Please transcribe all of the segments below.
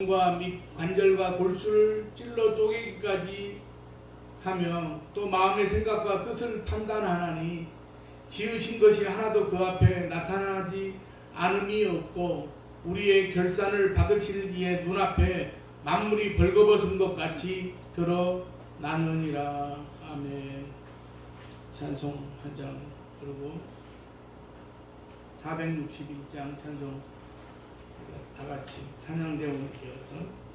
및 관절과 골수를 찔러 쪼개기까지 하며 또 마음의 생각과 뜻을 판단하나니 지으신 것이 하나도 그 앞에 나타나지 않음이 없고 우리의 결산을 받으시기에 눈앞에 만물이 벌거벗은 것 같이 드러나느니라. 아멘. 찬송 한 장. 그리고 461장 찬송 다 같이 찬양대원에 이어서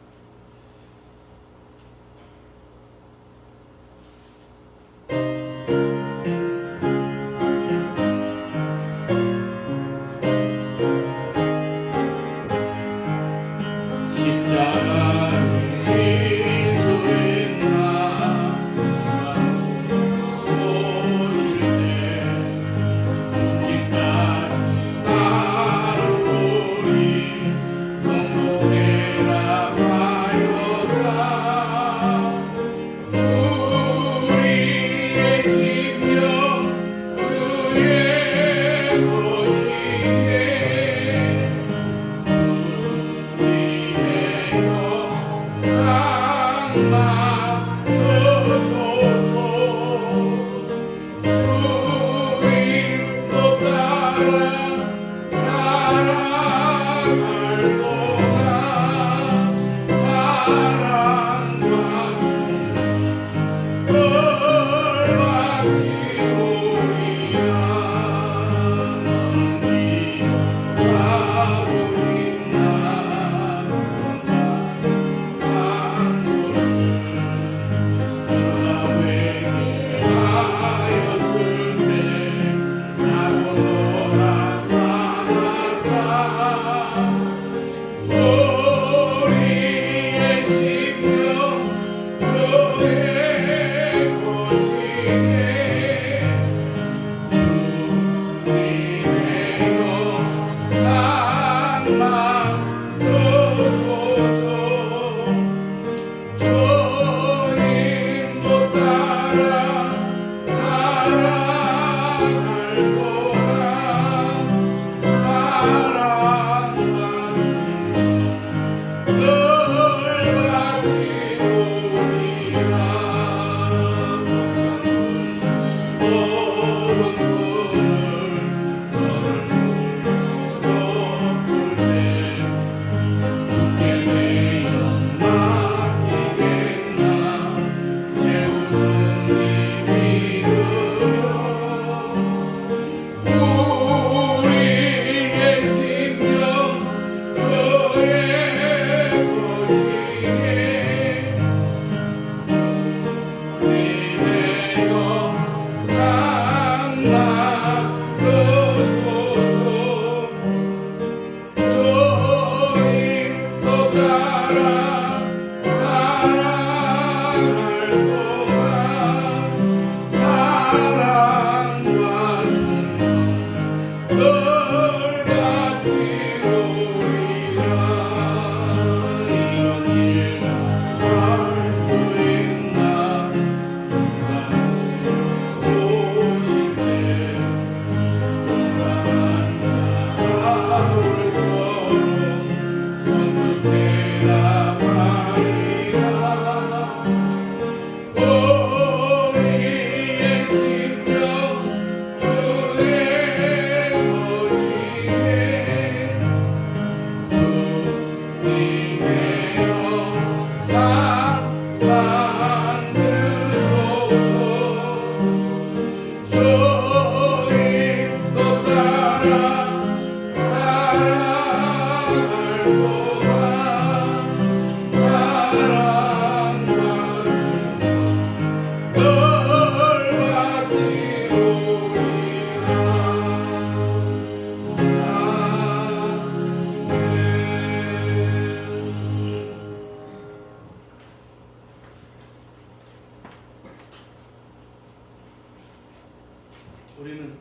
우리는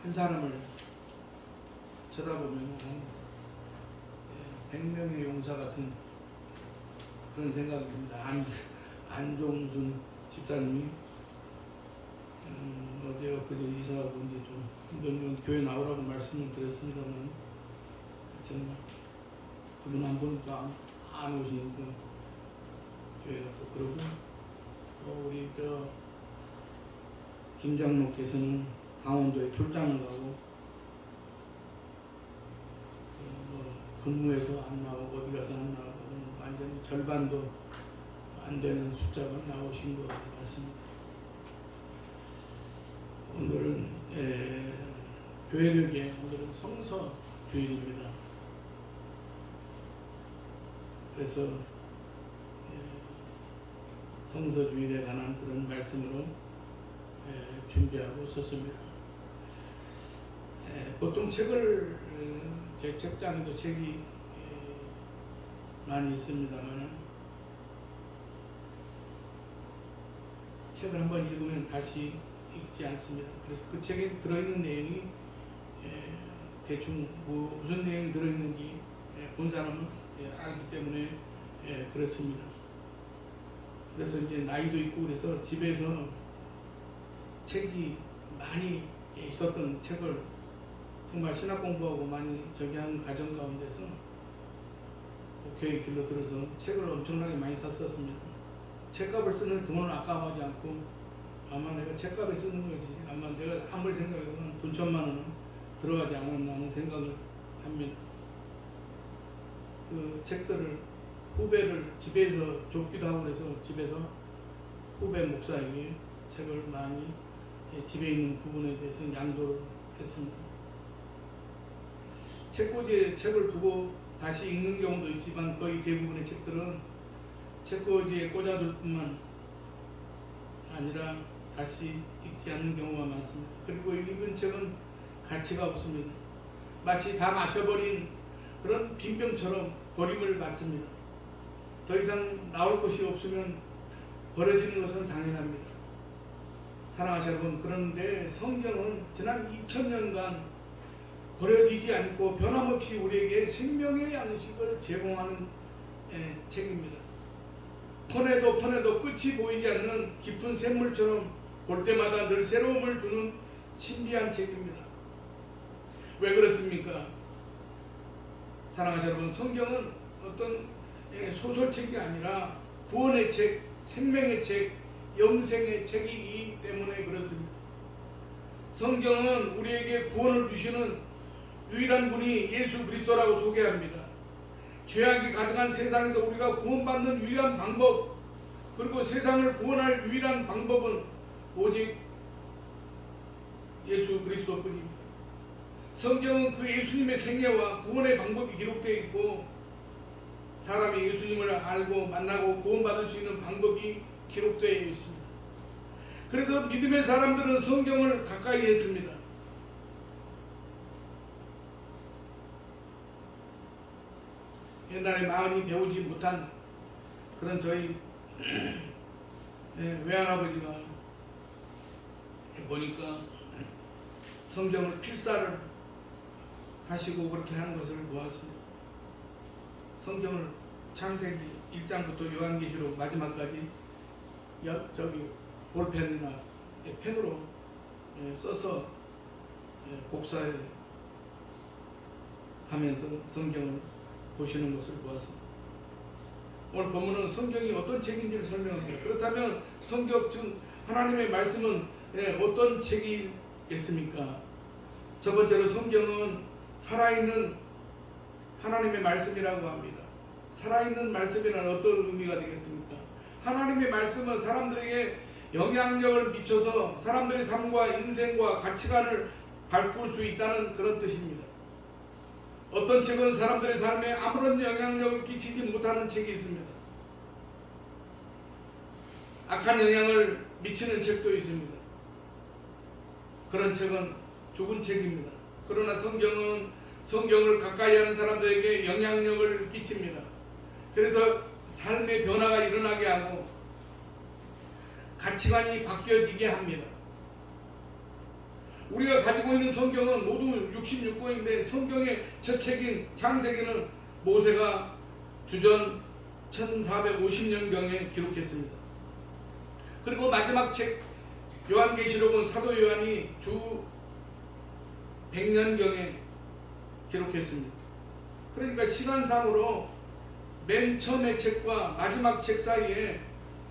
한 사람을 쳐다보면 100명의 용사 같은 그런 생각입니다. 안종순 집사님이 어제 엊그제 이사하고 이제 좀 힘들면 교회 나오라고 말씀을 드렸습니다만 저는 그분 안 보니까 안 오시니까 교회가 또 그러고, 우리 김장로께서는 강원도에 출장을 가고, 근무해서 안 나오고 어디 가서 안 나오고 완전히 절반도 안 되는 숫자가 나오신 것 같습니다. 오늘은 교회력에 오늘은 성서 주일입니다. 그래서 성서 주일에 관한 그런 말씀으로 준비하고 섰습니다. 보통 책을 제 책장에도 책이 많이 있습니다만 책을 한번 읽으면 다시 읽지 않습니다. 그래서 그 책에 들어있는 내용이 대충 무슨 내용이 들어있는지 본 사람은 알기 때문에 그렇습니다. 그래서 이제 나이도 있고 그래서 집에서 책이 많이 있었던 책을 정말 신학 공부하고 많이 한 가정 가운데서 교회 길로 들어서 책을 엄청나게 많이 샀었습니다. 책값을 쓰는 돈을 아까워하지 않고 아마 내가 책값에 쓰는 거지 아마 내가 아무리 생각해도 돈 1,000만 원은 들어가지 않았나 하는 생각을 합니다. 그 책들을 후배를 집에서 줬기도 하고 그래서 집에서 후배 목사에게 책을 많이 집에 있는 부분에 대해서 양도를 했습니다. 책꽂이에 책을 두고 다시 읽는 경우도 있지만 거의 대부분의 책들은 책꽂이에 꽂아둘 뿐만 아니라 다시 읽지 않는 경우가 많습니다. 그리고 읽은 책은 가치가 없습니다. 마치 다 마셔버린 그런 빈병처럼 버림을 받습니다. 더 이상 나올 것이 없으면 버려지는 것은 당연합니다. 사랑하시는 여러분, 그런데 성경은 지난 2000년간 버려지지 않고 변함없이 우리에게 생명의 양식을 제공하는 책입니다. 퍼내도 끝이 보이지 않는 깊은 샘물처럼 볼 때마다 늘 새로움을 주는 신비한 책입니다. 왜 그렇습니까? 사랑하시는 여러분, 성경은 어떤 소설책이 아니라 구원의 책, 생명의 책, 영생의 책이기 때문에 그렇습니다. 성경은 우리에게 구원을 주시는 유일한 분이 예수 그리스도라고 소개합니다. 죄악이 가득한 세상에서 우리가 구원받는 유일한 방법, 그리고 세상을 구원할 유일한 방법은 오직 예수 그리스도뿐입니다. 성경은 그 예수님의 생애와 구원의 방법이 기록되어 있고 사람이 예수님을 알고 만나고 구원받을 수 있는 방법이 기록되어 있습니다. 그래서 믿음의 사람들은 성경을 가까이 했습니다. 옛날에 마흔이 배우지 못한 그런 저희 외할아버지가 보니까 성경을 필사를 하시고 그렇게 하는 것을 보았습니다. 성경을 창세기 1장부터 요한계시록 마지막까지 볼펜이나 펜으로 써서 복사해 가면서 성경을 보시는 것을 보았습니다. 오늘 본문은 성경이 어떤 책인지를 설명합니다. 그렇다면 성경 즉 하나님의 말씀은 어떤 책이겠습니까? 첫 번째로 성경은 살아있는 하나님의 말씀이라고 합니다. 살아있는 말씀이란 어떤 의미가 되겠습니까? 하나님의 말씀은 사람들에게 영향력을 미쳐서 사람들의 삶과 인생과 가치관을 바꿀 수 있다는 그런 뜻입니다. 어떤 책은 사람들의 삶에 아무런 영향력을 끼치지 못하는 책이 있습니다. 악한 영향을 미치는 책도 있습니다. 그런 책은 죽은 책입니다. 그러나 성경은 성경을 가까이 하는 사람들에게 영향력을 끼칩니다. 그래서 삶의 변화가 일어나게 하고 가치관이 바뀌어지게 합니다. 우리가 가지고 있는 성경은 모두 66권인데 성경의 첫 책인 창세기는 모세가 주전 1450년경에 기록했습니다. 그리고 마지막 책 요한계시록은 사도 요한이 주 100년경에 기록했습니다. 그러니까 시간상으로 맨 처음의 책과 마지막 책 사이에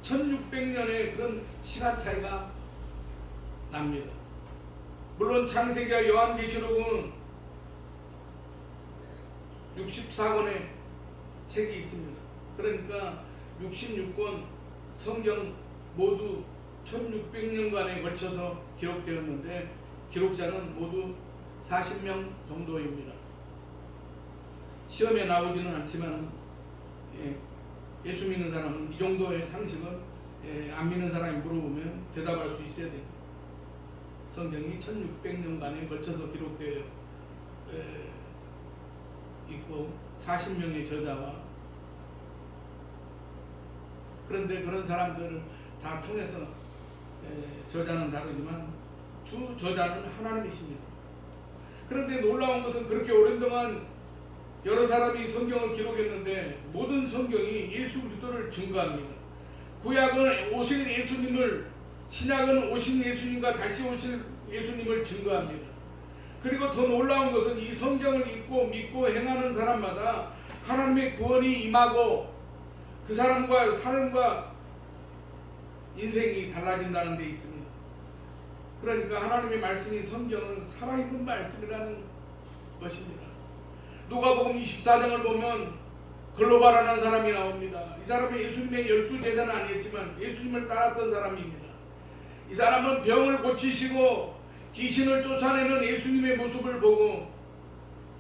1600년의 그런 시간 차이가 납니다. 물론 창세기와 요한계시록은 64권의 책이 있습니다. 그러니까 66권 성경 모두 1600년간에 걸쳐서 기록되었는데 기록자는 모두 40명 정도입니다. 시험에 나오지는 않지만 예수 믿는 사람은 이 정도의 상식은 안 믿는 사람이 물어보면 대답할 수 있어야 됩니다. 성경이 1600년간에 걸쳐서 기록되어 있고 40명의 저자와 그런데 그런 사람들을 다 통해서 저자는 다르지만 주 저자는 하나님이십니다. 그런데 놀라운 것은 그렇게 오랜 동안 여러 사람이 성경을 기록했는데 모든 성경이 예수 그리스도를 증거합니다. 구약은 오실 예수님을, 신약은 오신 예수님과 다시 오실 예수님을 증거합니다. 그리고 더 놀라운 것은 이 성경을 읽고 믿고 행하는 사람마다 하나님의 구원이 임하고 그 사람과 삶과 인생이 달라진다는 데 있습니다. 그러니까 하나님의 말씀이 성경은 살아있는 말씀이라는 것입니다. 누가복음 24장을 보면 글로바라는 사람이 나옵니다. 이 사람은 예수님의 12제자는 아니었지만 예수님을 따랐던 사람입니다. 이 사람은 병을 고치시고 귀신을 쫓아내는 예수님의 모습을 보고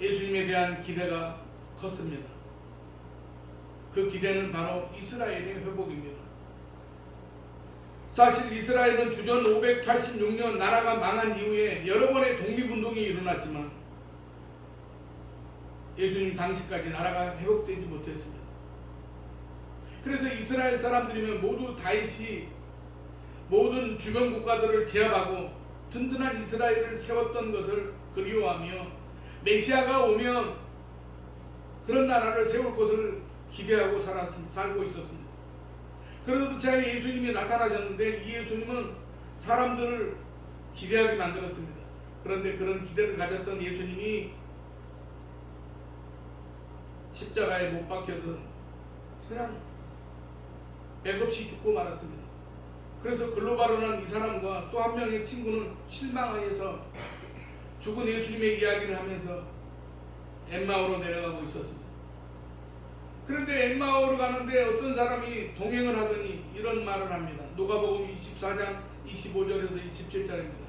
예수님에 대한 기대가 컸습니다. 그 기대는 바로 이스라엘의 회복입니다. 사실 이스라엘은 주전 586년 나라가 망한 이후에 여러 번의 독립운동이 일어났지만 예수님 당시까지 나라가 회복되지 못했습니다. 그래서 이스라엘 사람들이면 모두 다윗이 모든 주변 국가들을 제압하고 든든한 이스라엘을 세웠던 것을 그리워하며 메시아가 오면 그런 나라를 세울 것을 기대하고 살고 있었습니다. 그래도 제가 예수님이 나타나셨는데 이 예수님은 사람들을 기대하게 만들었습니다. 그런데 그런 기대를 가졌던 예수님이 십자가에 못 박혀서 그냥 맥없이 죽고 말았습니다. 그래서 글로바로는 이 사람과 또 한 명의 친구는 실망하여서 죽은 예수님의 이야기를 하면서 엠마오로 내려가고 있었습니다. 그런데 엠마오로 가는데 어떤 사람이 동행을 하더니 이런 말을 합니다. 누가복음 24장 25절에서 27절입니다.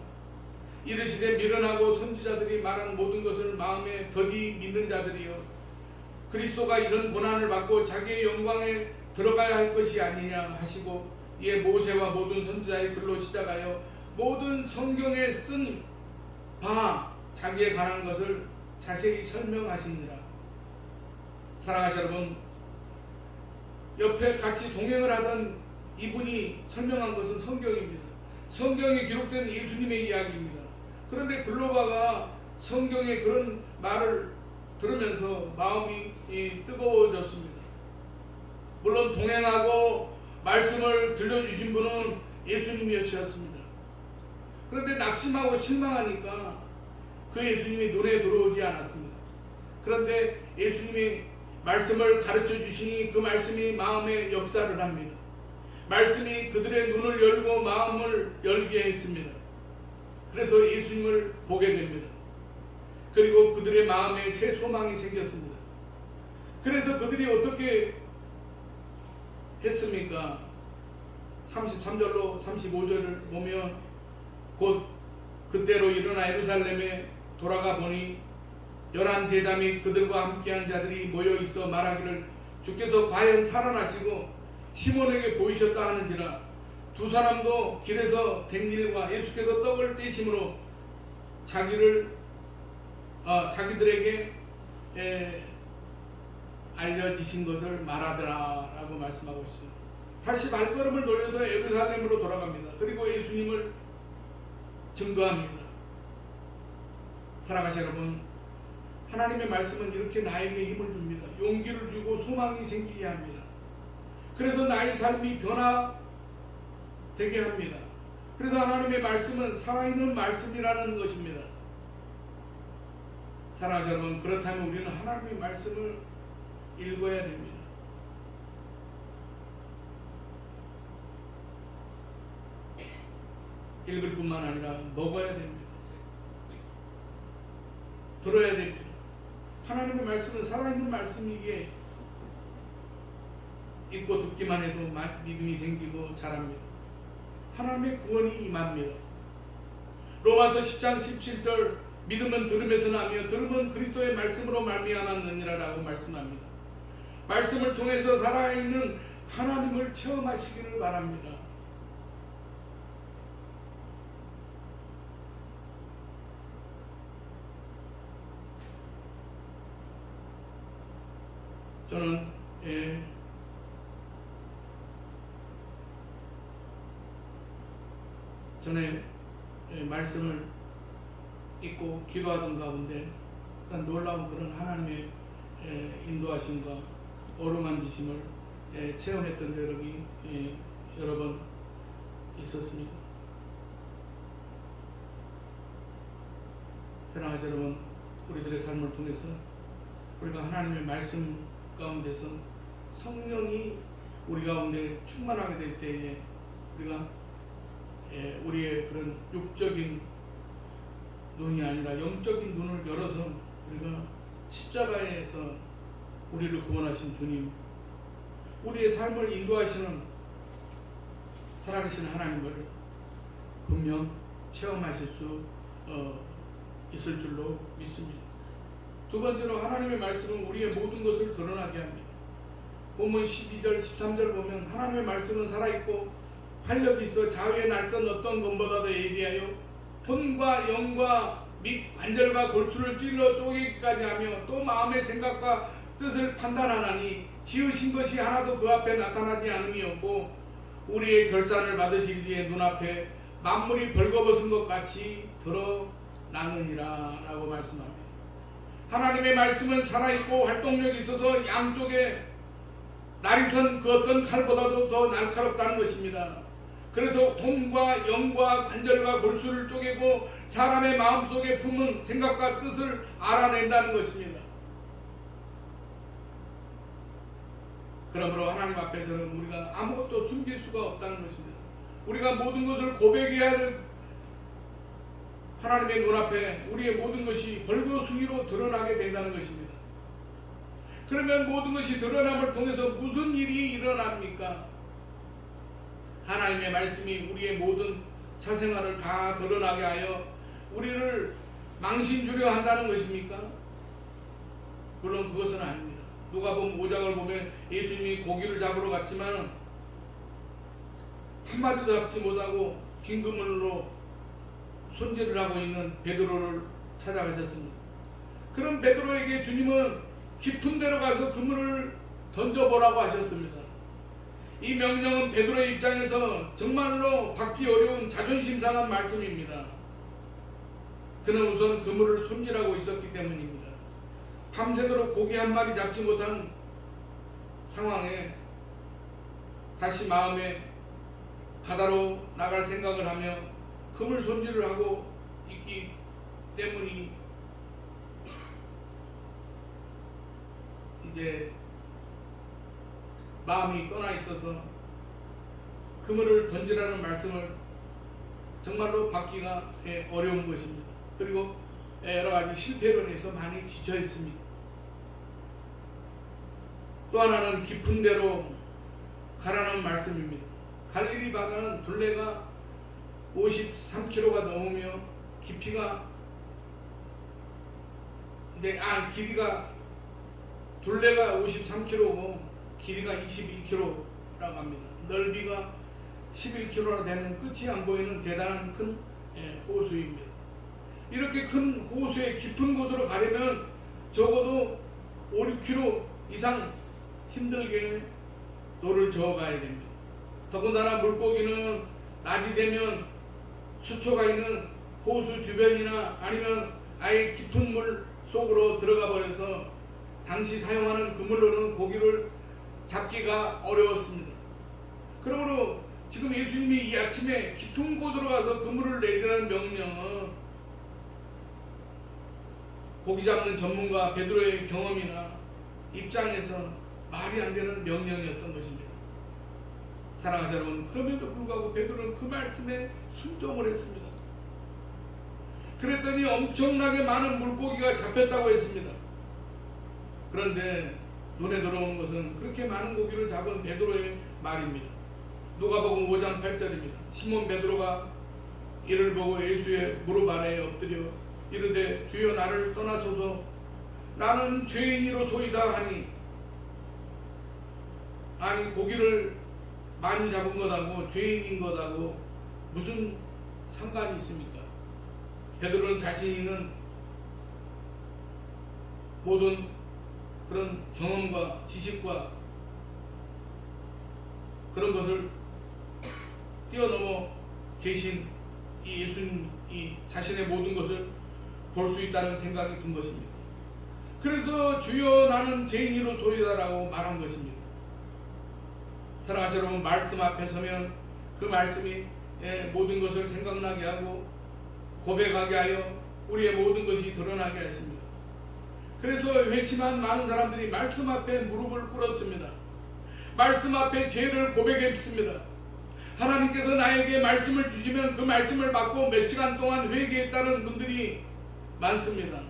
이르시되 미련하고 선지자들이 말한 모든 것을 마음에 더디 믿는 자들이여 그리스도가 이런 고난을 받고 자기의 영광에 들어가야 할 것이 아니냐 하시고 이에 모세와 모든 선지자의 글로 시작하여 모든 성경에 쓴 바 자기에 관한 것을 자세히 설명하시니라. 사랑하시는 여러분, 옆에 같이 동행을 하던 이분이 설명한 것은 성경입니다. 성경에 기록된 예수님의 이야기입니다. 그런데 글로바가 성경의 그런 말을 들으면서 마음이 뜨거워졌습니다. 물론 동행하고 말씀을 들려주신 분은 예수님이셨습니다. 그런데 낙심하고 실망하니까 그 예수님이 눈에 들어오지 않았습니다. 그런데 예수님이 말씀을 가르쳐 주시니 그 말씀이 마음에 역사를 합니다. 말씀이 그들의 눈을 열고 마음을 열게 했습니다. 그래서 예수님을 보게 됩니다. 그리고 그들의 마음에 새 소망이 생겼습니다. 그래서 그들이 어떻게 했습니까? 33절로 35절을 보면 곧 그때로 일어나 예루살렘에 돌아가 보니 11제자 및 그들과 함께한 자들이 모여 있어 말하기를 주께서 과연 살아나시고 시몬에게 보이셨다 하는지라. 두 사람도 길에서 된 일과 예수께서 떡을 떼심으로 자기들에게 알려지신 것을 말하더라 라고 말씀하고 있습니다. 다시 발걸음을 돌려서 예루살렘으로 돌아갑니다. 그리고 예수님을 증거합니다. 사랑하시는 여러분, 하나님의 말씀은 이렇게 나에게 힘을 줍니다. 용기를 주고 소망이 생기게 합니다. 그래서 나의 삶이 변화되게 합니다. 그래서 하나님의 말씀은 살아있는 말씀이라는 것입니다. 사랑하시는 여러분, 그렇다면 우리는 하나님의 말씀을 읽어야 됩니다. 읽을 뿐만 아니라 먹어야 됩니다. 들어야 됩니다. 하나님의 말씀은 살아있는 말씀이기에 읽고 듣기만 해도 믿음이 생기고 자랍니다. 하나님의 구원이 임합니다. 로마서 10장 17절 믿음은 들음에서 나며 들음은 그리스도의 말씀으로 말미암았느니라 라고 말씀합니다. 말씀을 통해서 살아있는 하나님을 체험하시기를 바랍니다. 저는 전에 말씀을 읽고 기도하던 가운데 놀라운 그런 하나님의 인도하심과 어루만지심을 체험했던 적이 여러 번 있었습니다. 사랑하는 여러분, 우리들의 삶을 통해서 우리가 하나님의 말씀 가운데서 성령이 우리 가운데 충만하게 될 때에 우리가 우리의 그런 육적인 눈이 아니라 영적인 눈을 열어서 우리가 십자가에서 우리를 구원하신 주님, 우리의 삶을 인도하시는 살아계신 하나님을 분명 체험하실 수 있을 줄로 믿습니다. 두 번째로 하나님의 말씀은 우리의 모든 것을 드러나게 합니다. 본문 12절 13절 보면 하나님의 말씀은 살아있고 활력이 있어 자유의 날선 어떤 검보다도 예리하여 혼과 영과 및 관절과 골수를 찔러 쪼개기까지 하며 또 마음의 생각과 뜻을 판단하나니 지으신 것이 하나도 그 앞에 나타나지 않음이 없고 우리의 결산을 받으시기에 눈앞에 만물이 벌거벗은 것 같이 드러나느니라 라고 말씀합니다. 하나님의 말씀은 살아있고 활동력이 있어서 양쪽에 날이선 그 어떤 칼보다도 더 날카롭다는 것입니다. 그래서 혼과 영과 관절과 골수를 쪼개고 사람의 마음속에 품은 생각과 뜻을 알아낸다는 것입니다. 그러므로 하나님 앞에서는 우리가 아무것도 숨길 수가 없다는 것입니다. 우리가 모든 것을 고백해야 할 하나님의 눈앞에 우리의 모든 것이 벌거숭이로 드러나게 된다는 것입니다. 그러면 모든 것이 드러남을 통해서 무슨 일이 일어납니까? 하나님의 말씀이 우리의 모든 사생활을 다 드러나게 하여 우리를 망신 주려 한다는 것입니까? 물론 그것은 아닙니다. 누가복음 5장을 보면 예수님이 고기를 잡으러 갔지만 한 마리도 잡지 못하고 긴 그물로 손질을 하고 있는 베드로를 찾아가셨습니다. 그럼 베드로에게 주님은 깊은 데로 가서 그물을 던져보라고 하셨습니다. 이 명령은 베드로의 입장에서 정말로 받기 어려운 자존심 상한 말씀입니다. 그는 우선 그물을 손질하고 있었기 때문입니다. 밤새도록 고기 한 마리 잡지 못한 상황에 다시 마음에 바다로 나갈 생각을 하며 그물 손질을 하고 있기 때문이 이제 마음이 떠나 있어서 그물을 던지라는 말씀을 정말로 받기가 어려운 것입니다. 그리고 여러 가지 실패로 인해서 많이 지쳐 있습니다. 또 하나는 깊은 데로 가라는 말씀입니다. 갈릴리 바다는 둘레가 53km가 넘으며 깊이가 길이가 둘레가 53km고 길이가 22km라고 합니다. 넓이가 11km나 되는 끝이 안 보이는 대단한 큰 호수입니다. 이렇게 큰 호수의 깊은 곳으로 가려면 적어도 5, 6km 이상 힘들게 노를 저어가야 됩니다. 더군다나 물고기는 낮이 되면 수초가 있는 호수 주변이나 아니면 아예 깊은 물 속으로 들어가 버려서 당시 사용하는 그물로는 고기를 잡기가 어려웠습니다. 그러므로 지금 예수님이 이 아침에 깊은 곳으로 가서 그물을 내리라는 명령은 고기 잡는 전문가 베드로의 경험이나 입장에서 말이 안 되는 명령이었던 것입니다. 사랑하는 여러분, 그럼에도 불구하고 베드로는 그 말씀에 순종을 했습니다. 그랬더니 엄청나게 많은 물고기가 잡혔다고 했습니다. 그런데 눈에 들어오는 것은 그렇게 많은 고기를 잡은 베드로의 말입니다. 누가복음 5장 8절입니다. 시몬 베드로가 이를 보고 예수의 무릎 아래에 엎드려 이르되 주여 나를 떠나소서 나는 죄인이로소이다 하니, 아니 고기를 많이 잡은 것하고 죄인인 것하고 무슨 상관이 있습니까? 베드로는 자신이 모든 그런 경험과 지식과 그런 것을 뛰어넘어 계신 이 예수님이 자신의 모든 것을 볼 수 있다는 생각이 든 것입니다. 그래서 주여 나는 죄인이로소이다라고 말한 것입니다. 사랑하는 여러분, 말씀 앞에 서면 그 말씀이 모든 것을 생각나게 하고 고백하게 하여 우리의 모든 것이 드러나게 하십니다. 그래서 회심한 많은 사람들이 말씀 앞에 무릎을 꿇었습니다. 말씀 앞에 죄를 고백했습니다. 하나님께서 나에게 말씀을 주시면 그 말씀을 받고 몇 시간 동안 회개했다는 분들이 많습니다.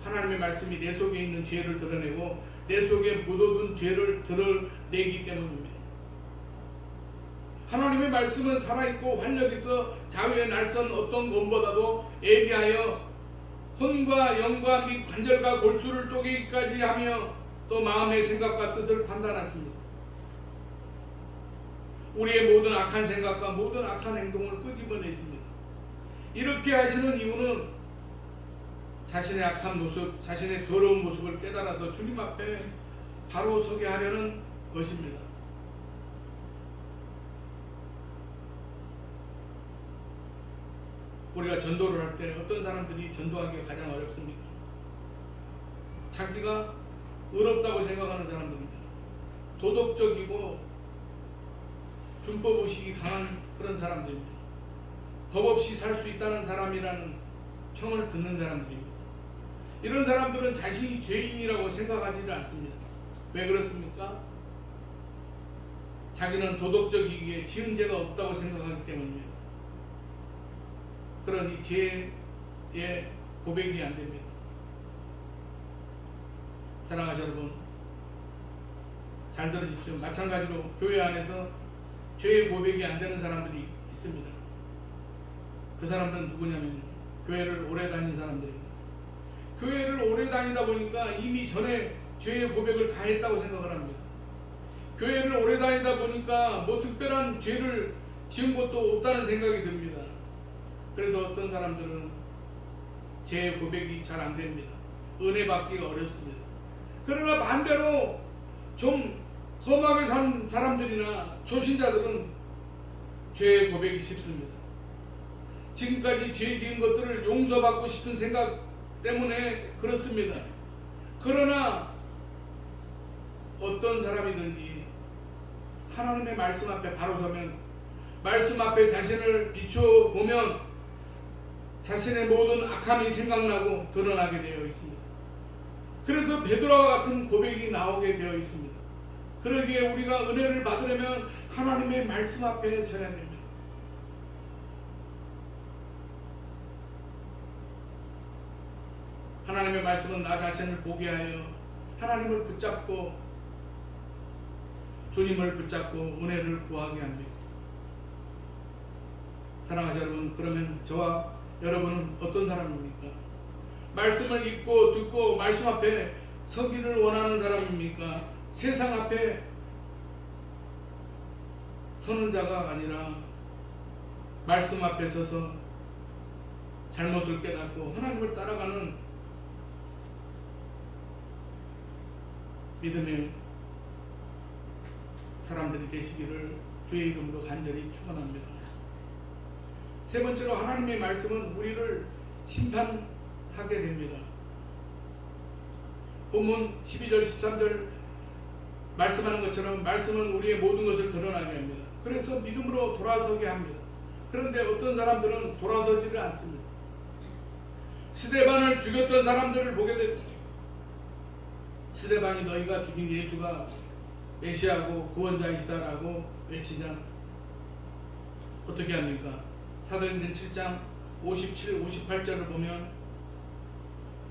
하나님의 말씀이 내 속에 있는 죄를 드러내고 내 속에 묻어둔 죄를 드러내기 때문입니다. 하나님의 말씀은 살아있고 활력있어 자유의 날선 어떤 검보다도 예비하여 혼과 영과 및 관절과 골수를 쪼개기까지 하며 또 마음의 생각과 뜻을 판단하십니다. 우리의 모든 악한 생각과 모든 악한 행동을 끄집어내십니다. 이렇게 하시는 이유는 자신의 악한 모습, 자신의 더러운 모습을 깨달아서 주님 앞에 바로 서게 하려는 것입니다. 우리가 전도를 할 때 어떤 사람들이 전도하기가 가장 어렵습니까? 자기가 의롭다고 생각하는 사람들입니다. 도덕적이고 준법의식이 강한 그런 사람들입니다. 법 없이 살 수 있다는 사람이라는 평을 듣는 사람들입니다. 이런 사람들은 자신이 죄인이라고 생각하지를 않습니다. 왜 그렇습니까? 자기는 도덕적이기에 지은 죄가 없다고 생각하기 때문입니다. 그러니 죄의 고백이 안 됩니다. 사랑하는 여러분, 잘 들으십시오. 마찬가지로 교회 안에서 죄의 고백이 안 되는 사람들이 있습니다. 그 사람들은 누구냐면 교회를 오래 다닌 사람들입니다. 교회를 오래 다니다 보니까 이미 전에 죄의 고백을 다 했다고 생각을 합니다. 교회를 오래 다니다 보니까 뭐 특별한 죄를 지은 것도 없다는 생각이 듭니다. 그래서 어떤 사람들은 죄의 고백이 잘 안 됩니다. 은혜 받기가 어렵습니다. 그러나 반대로 좀 험하게 산 사람들이나 초신자들은 죄의 고백이 쉽습니다. 지금까지 죄 지은 것들을 용서받고 싶은 생각 때문에 그렇습니다. 그러나 어떤 사람이든지 하나님의 말씀 앞에 바로 서면, 말씀 앞에 자신을 비춰보면 자신의 모든 악함이 생각나고 드러나게 되어 있습니다. 그래서 베드로와 같은 고백이 나오게 되어 있습니다. 그러기에 우리가 은혜를 받으려면 하나님의 말씀 앞에 서야 됩니다. 하나님의 말씀은 나 자신을 보게 하여 하나님을 붙잡고 주님을 붙잡고 은혜를 구하게 합니다. 사랑하는 여러분, 그러면 저와 여러분은 어떤 사람입니까? 말씀을 읽고 듣고 말씀 앞에 서기를 원하는 사람입니까? 세상 앞에 서는 자가 아니라 말씀 앞에 서서 잘못을 깨닫고 하나님을 따라가는 믿음의 사람들이 되시기를 주의 이름으로 간절히 축원합니다. 세 번째로, 하나님의 말씀은 우리를 심판하게 됩니다. 본문 12절 13절 말씀하는 것처럼 말씀은 우리의 모든 것을 드러나게 합니다. 그래서 믿음으로 돌아서게 합니다. 그런데 어떤 사람들은 돌아서지를 않습니다. 스데반을 죽였던 사람들을 보게 됩니다. 스데반이 너희가 죽인 예수가 메시아고 구원자이시다라고 외치자 어떻게 합니까? 사도행전 7장 57, 58절을 보면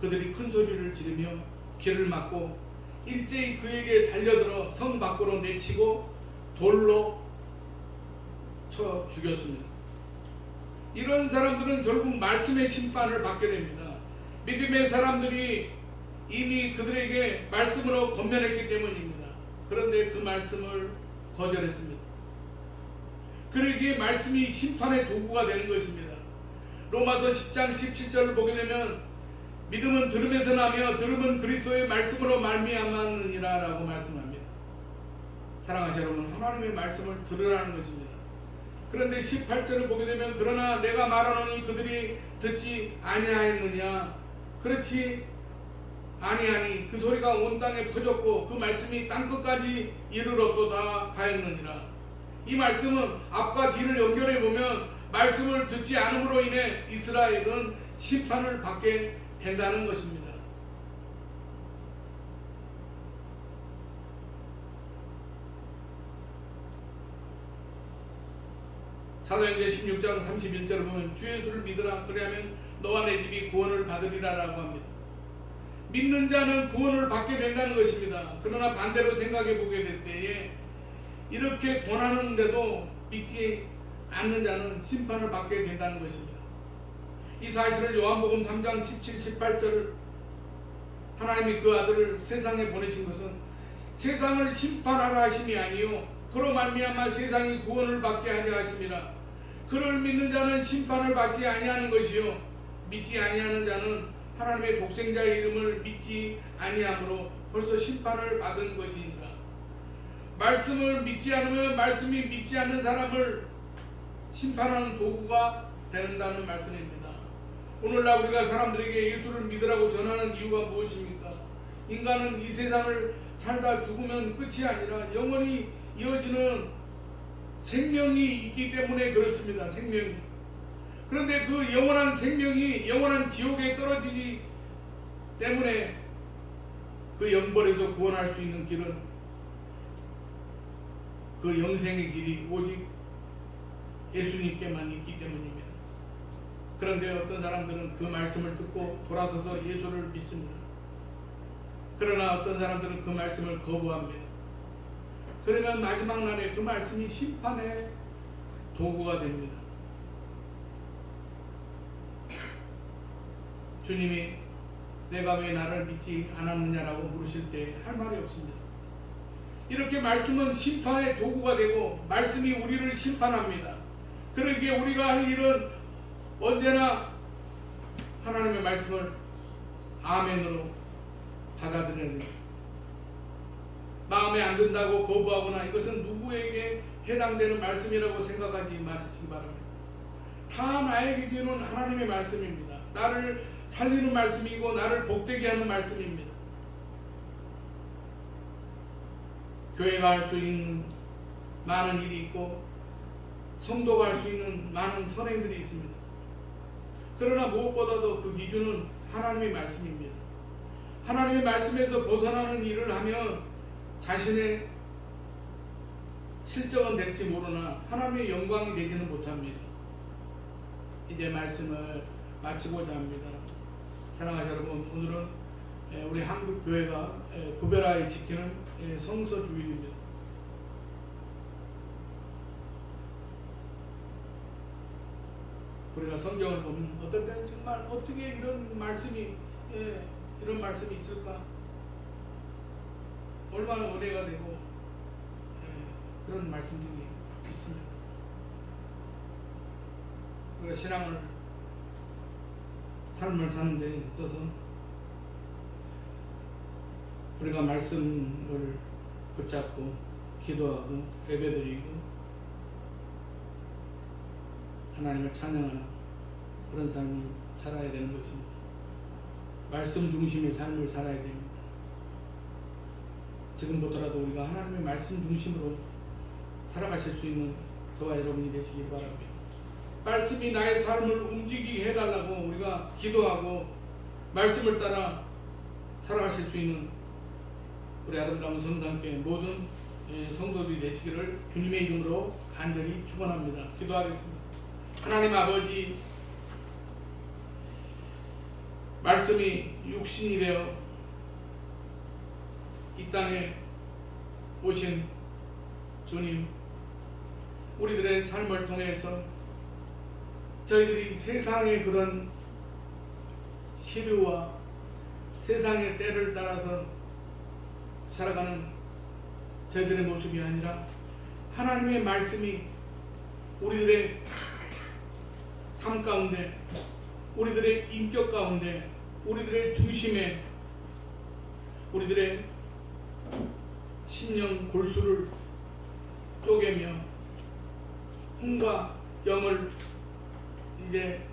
그들이 큰 소리를 지르며 귀를 막고 일제히 그에게 달려들어 성 밖으로 내치고 돌로 쳐 죽였습니다. 이런 사람들은 결국 말씀의 심판을 받게 됩니다. 믿음의 사람들이 이미 그들에게 말씀으로 권면했기 때문입니다. 그런데 그 말씀을 거절했습니다. 그러기에 말씀이 심판의 도구가 되는 것입니다. 로마서 10장 17절을 보게 되면 믿음은 들음에서 나며 들음은 그리스도의 말씀으로 말미암았느니라 라고 말씀합니다. 사랑하시는 여러분, 하나님의 말씀을 들으라는 것입니다. 그런데 18절을 보게 되면 그러나 내가 말하노니 그들이 듣지 아니하였느냐. 그렇지 아니하니 그 소리가 온 땅에 퍼졌고 그 말씀이 땅끝까지 이르렀도다 하였느니라. 이 말씀은 앞과 뒤를 연결해 보면 말씀을 듣지 않음으로 인해 이스라엘은 심판을 받게 된다는 것입니다. 사도행전 16장 31절을 보면 주 예수를 믿으라 그리하면 너와 내 집이 구원을 받으리라 라고 합니다. 믿는 자는 구원을 받게 된다는 것입니다. 그러나 반대로 생각해 보게 될 때에 이렇게 권하는데도 믿지 않는 자는 심판을 받게 된다는 것입니다. 이 사실을 요한복음 3장 17, 18절 하나님이 그 아들을 세상에 보내신 것은 세상을 심판하라 하심이 아니요 그로 말미암아 세상이 구원을 받게 하려 하심이라. 그를 믿는 자는 심판을 받지 아니하는 것이요 믿지 아니하는 자는 하나님의 독생자의 이름을 믿지 아니하므로 벌써 심판을 받은 것이니라. 말씀을 믿지 않으면 말씀이 믿지 않는 사람을 심판하는 도구가 된다는 말씀입니다. 오늘날 우리가 사람들에게 예수를 믿으라고 전하는 이유가 무엇입니까? 인간은 이 세상을 살다 죽으면 끝이 아니라 영원히 이어지는 생명이 있기 때문에 그렇습니다. 생명이. 그런데 그 영원한 생명이 영원한 지옥에 떨어지기 때문에 그 영벌에서 구원할 수 있는 길은 그 영생의 길이 오직 예수님께만 있기 때문입니다. 그런데 어떤 사람들은 그 말씀을 듣고 돌아서서 예수를 믿습니다. 그러나 어떤 사람들은 그 말씀을 거부합니다. 그러면 마지막 날에 그 말씀이 심판의 도구가 됩니다. 주님이 내가 왜 나를 믿지 않았느냐라고 물으실 때 할 말이 없습니다. 이렇게 말씀은 심판의 도구가 되고 말씀이 우리를 심판합니다. 그러기에 우리가 할 일은 언제나 하나님의 말씀을 아멘으로 받아들여야 됩니다. 마음에 안 든다고 거부하거나 이것은 누구에게 해당되는 말씀이라고 생각하지 마시기 바랍니다. 다 나에게 주는 하나님의 말씀입니다. 나를 살리는 말씀이고 나를 복되게 하는 말씀입니다. 교회가 할 수 있는 많은 일이 있고 성도가 할 수 있는 많은 선행들이 있습니다. 그러나 무엇보다도 그 기준은 하나님의 말씀입니다. 하나님의 말씀에서 벗어나는 일을 하면 자신의 실적은 될지 모르나 하나님의 영광이 되지는 못합니다. 이제 말씀을 마치고자 합니다. 사랑하는 여러분, 오늘은 우리 한국 교회가 구별하여 지키는 성서 주일입니다. 우리가 성경을 보면 어떨 때는 정말 어떻게 이런 말씀이 있을까? 얼마나 은혜가 되고 그런 말씀들이 있습니다. 우리가 삶을 사는 데 있어서 우리가 말씀을 붙잡고 기도하고 예배드리고 하나님을 찬양하는 그런 삶을 살아야 되는 것입니다. 말씀 중심의 삶을 살아야 됩니다. 지금부터라도 우리가 하나님의 말씀 중심으로 살아가실 수 있는 저와 여러분이 되시기 바랍니다. 말씀이 나의 삶을 움직이게 해달라고 우리가 기도하고 말씀을 따라 살아가실 수 있는 우리 아름다운 성산교회 모든 성도들이 되시기를 주님의 이름으로 간절히 축원합니다. 기도하겠습니다. 하나님 아버지, 말씀이 육신이 되어 이 땅에 오신 주님, 우리들의 삶을 통해서 저희들이 세상의 그런 시류와 세상의 때를 따라서 살아가는 저희들의 모습이 아니라 하나님의 말씀이 우리들의 삶 가운데, 우리들의 인격 가운데, 우리들의 중심에, 우리들의 심령 골수를 쪼개며 혼과 영을 이제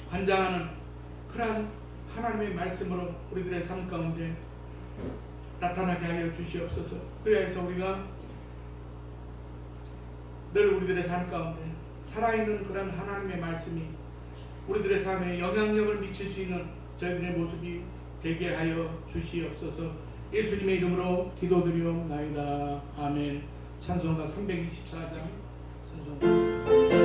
관장하는 그러한 하나님의 말씀으로 우리들의 삶 가운데 나타나게 하여 주시옵소서. 그래서 우리가 늘 우리들의 삶 가운데 살아있는 그런 하나님의 말씀이 우리들의 삶에 영향력을 미칠 수 있는 저희들의 모습이 되게 하여 주시옵소서. 예수님의 이름으로 기도드리옵나이다. 아멘. 찬송가 324장 찬송가.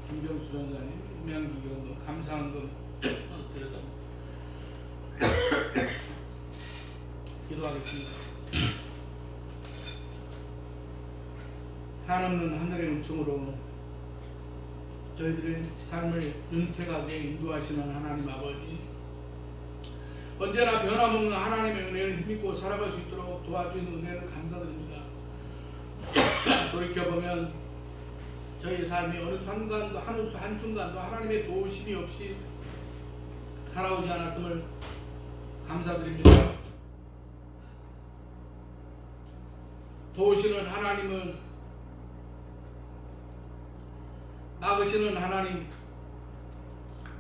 김병수 전사님, 음향기경도 감사한금 드렸습니다. 기도하겠습니다. 한없는 하늘의 은총으로 저희들의 삶을 윤택하게 인도하시는 하나님 아버지, 언제나 변함없는 하나님의 은혜를 힘입고 살아갈 수 있도록 도와주시는 은혜를 감사드립니다. 돌이켜보면 저희의 삶이 어느 순간도 한순간도 하나님의 도우심이 없이 살아오지 않았음을 감사드립니다. 도우시는 하나님은 막으시는 하나님,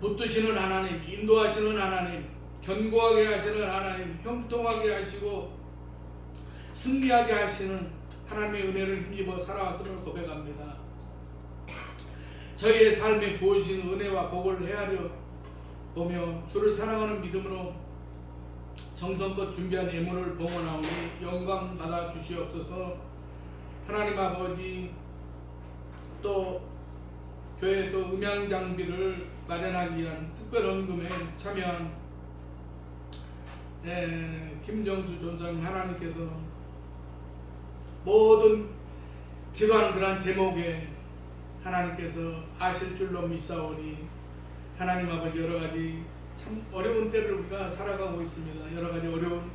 붙드시는 하나님, 인도하시는 하나님, 견고하게 하시는 하나님, 형통하게 하시고 승리하게 하시는 하나님의 은혜를 힘입어 살아왔음을 고백합니다. 저희의 삶에 부어주신 은혜와 복을 헤아려 보며 주를 사랑하는 믿음으로 정성껏 준비한 예물을 봉헌하오니 영광 받아 주시옵소서. 하나님 아버지, 또 교회 또 음향 장비를 마련하기 위한 특별 헌금에 참여한 김정수 전사님, 하나님께서 모든 기도하는 그러한 제목에 하나님께서 아실 줄로 믿사오니, 하나님 아버지, 여러가지 참 어려운 때를 우리가 살아가고 있습니다. 여러가지 어려운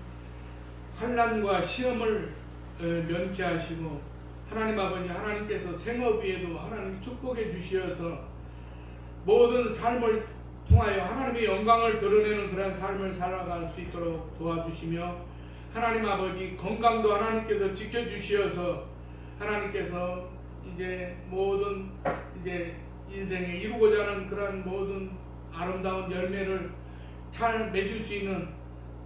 환난과 시험을 면케하시고, 하나님 아버지, 하나님께서 생업 위에도 하나님 축복해 주시어서 모든 삶을 통하여 하나님의 영광을 드러내는 그런 삶을 살아갈 수 있도록 도와주시며, 하나님 아버지, 건강도 하나님께서 지켜주시어서 하나님께서 이제 모든 인생에 이루고자 하는 그런 모든 아름다운 열매를 잘 맺을 수 있는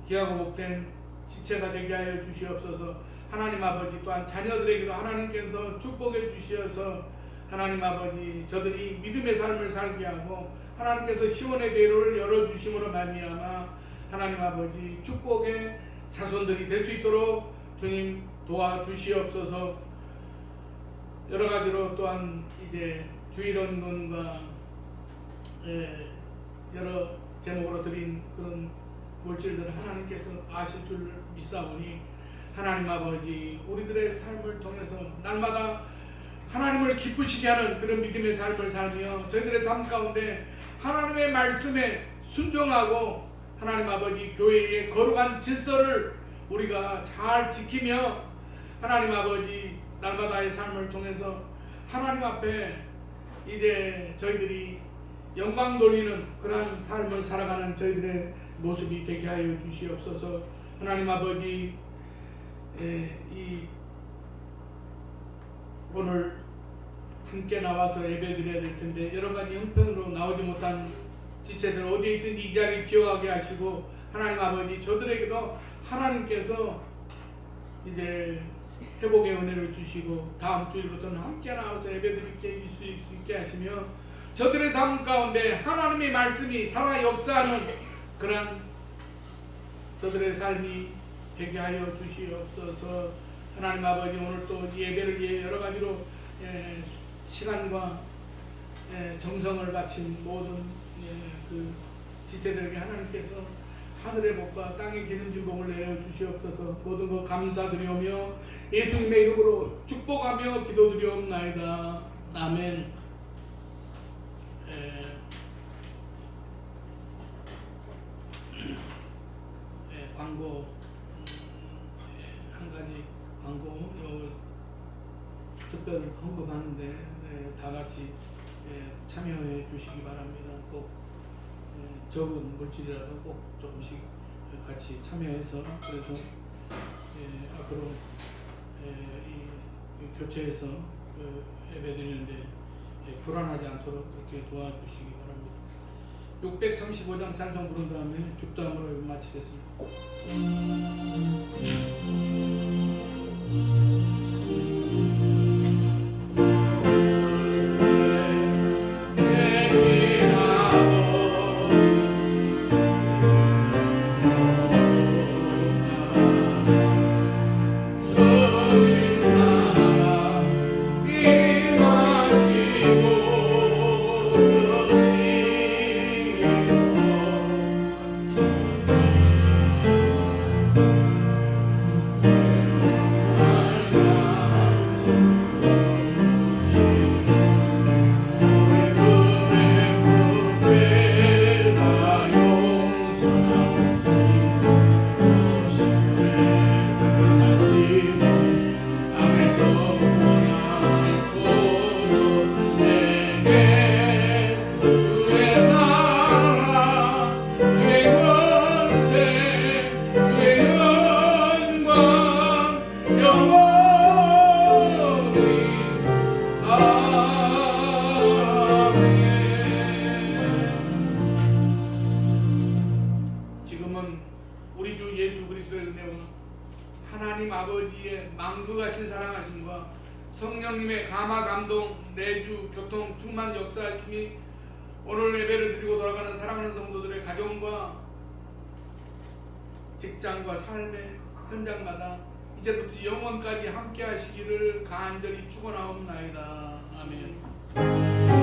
귀하고 복된 지체가 되게 하여 주시옵소서. 하나님 아버지, 또한 자녀들에게도 하나님께서 축복해 주시어서 하나님 아버지, 저들이 믿음의 삶을 살게 하고 하나님께서 시온의 대로를 열어주심으로 말미암아 하나님 아버지 축복의 자손들이 될 수 있도록 주님 도와주시옵소서. 여러가지로 또한 이제 주일언론과 여러 제목으로 드린 그런 물질들을 하나님께서 아실 줄 믿사오니, 하나님 아버지, 우리들의 삶을 통해서 날마다 하나님을 기쁘시게 하는 그런 믿음의 삶을 살며 저희들의 삶 가운데 하나님의 말씀에 순종하고 하나님 아버지 교회의 거룩한 질서를 우리가 잘 지키며 하나님 아버지 날마다의 삶을 통해서 하나님 앞에 이제 저희들이 영광 돌리는 그러한 삶을 살아가는 저희들의 모습이 되게 하여 주시옵소서. 하나님 아버지, 오늘 함께 나와서 예배드려야 될 텐데 여러 가지 형편으로 나오지 못한 지체들 어디에 있든지 이 자리를 기억하게 하시고, 하나님 아버지, 저들에게도 하나님께서 이제 회복의 은혜를 주시고 다음 주일부터는 함께 나와서 예배드릴 수 있게 하시며, 저들의 삶 가운데 하나님의 말씀이 살아 역사하는 그런 저들의 삶이 되게 하여 주시옵소서. 하나님 아버지, 오늘 또 예배를 위해 여러 가지로 시간과 정성을 바친 모든 그 지체들에게 하나님께서 하늘의 복과 땅의 기름진 복을 내려 주시옵소서. 모든 것 감사드리오며 예수님의 이름으로 축복하며 기도드리옵나이다. 아멘. 광고 한 가지 광고 특별 헌금하는데 다 같이 참여해 주시기 바랍니다. 꼭 적은 물질이라도 꼭 조금씩 같이 참여해서, 그래서 앞으로 이 교체해서 예배드리는데 불안하지 않도록 그렇게 도와주시기 바랍니다. 635장 찬송 부른 다음에 죽도함으로 마치겠습니다. 아버지의 망극하신 사랑하심과 성령님의 감화 감동 내주 교통 충만 역사하심이 오늘 예배를 드리고 돌아가는 사랑하는 성도들의 가정과 직장과 삶의 현장마다 이제부터 영원까지 함께 하시기를 간절히 축원하옵나이다. 아멘.